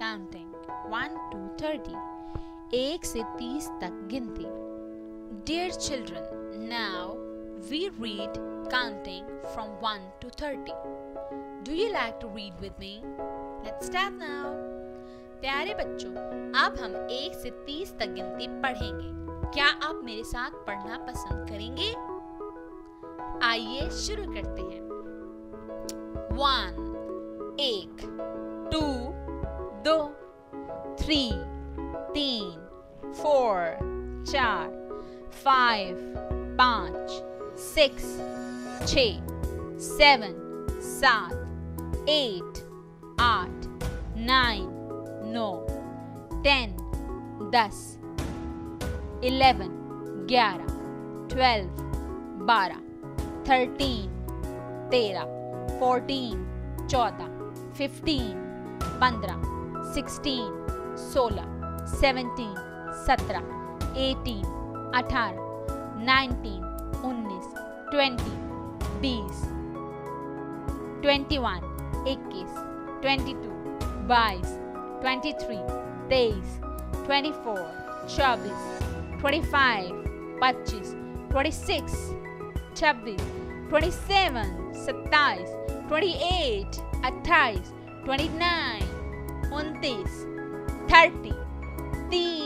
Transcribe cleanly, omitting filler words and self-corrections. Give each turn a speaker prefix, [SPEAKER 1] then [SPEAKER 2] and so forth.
[SPEAKER 1] Counting 1 to 30 1 से 30 तक गिनती। Dear children, now we read counting from 1 to 30. Do you like to read with me? Let's start now. प्यारे बच्चों, अब हम 1 से 30 तक गिनती पढ़ेंगे। क्या आप मेरे साथ पढ़ना पसंद करेंगे? आइए शुरू करते हैं। 1 1 2 2 3 3 4 4 5 5 6 6 7 7 8 8 9 9 10 10 11 11 12 12 13 13 14 14 15 15 16 16 17 17 18 18 19 19 20 20 21 21 22 22 23 23 24 24 25 25 26 26 27 27 28 28 29 29 30 30